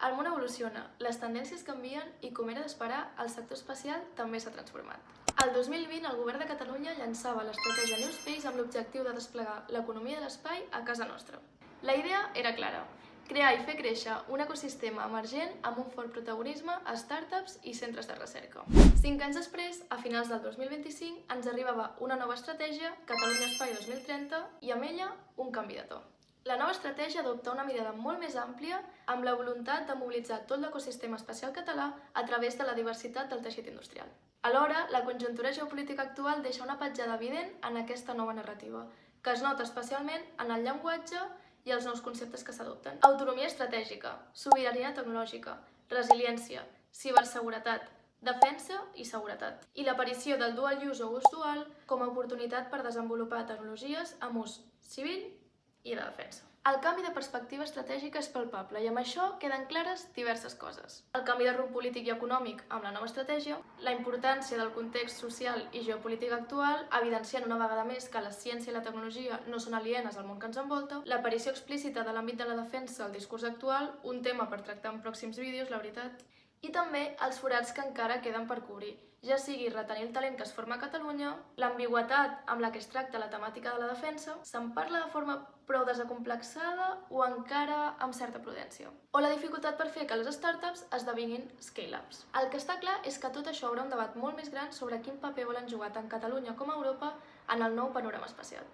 El món evoluciona, les tendències canvien i, com era d'esperar, el sector espacial també s'ha transformat. El 2020, el govern de Catalunya llançava l'estratègia New Space amb l'objectiu de desplegar l'economia de l'espai a casa nostra. La idea era clara: crear i fer créixer un ecosistema emergent amb un fort protagonisme a startups i centres de recerca. 5 anys després, a finals del 2025, ens arribava una nova estratègia, Catalunya Espai 2030, i amb ella un canvi de to. La nova estratègia adopta una mirada molt més àmplia amb la voluntat de mobilitzar tot l'ecosistema espacial català a través de la diversitat del teixit industrial. Alhora, la conjuntura geopolítica actual deixa una petjada evident en aquesta nova narrativa, que es nota especialment en el llenguatge i els nous conceptes que s'adopten. Autonomia estratègica, sobirania tecnològica, resiliència, ciberseguretat, defensa i seguretat. I l'aparició del dual use o ús dual com a oportunitat per desenvolupar tecnologies amb ús civil i de defensa. El canvi de perspectiva estratègica és palpable i amb això queden clares diverses coses. El canvi de rumb polític i econòmic amb la nova estratègia, la importància del context social i geopolític actual, evidenciant una vegada més que la ciència i la tecnologia no són alienes al món que ens envolta, l'aparició explícita de l'àmbit de la defensa al discurs actual, un tema per tractar en pròxims vídeos, la veritat, i també els forats que encara queden per cobrir, ja sigui retenir el talent que es forma a Catalunya, l'ambigüitat amb la que es tracta la temàtica de la defensa, se'n parla de forma prou desacomplexada o encara amb certa prudència, o la dificultat per fer que les startups esdevinguin scale-ups. El que està clar és que tot això obre un debat molt més gran sobre quin paper volen jugar tant Catalunya com Europa en el nou panorama espacial.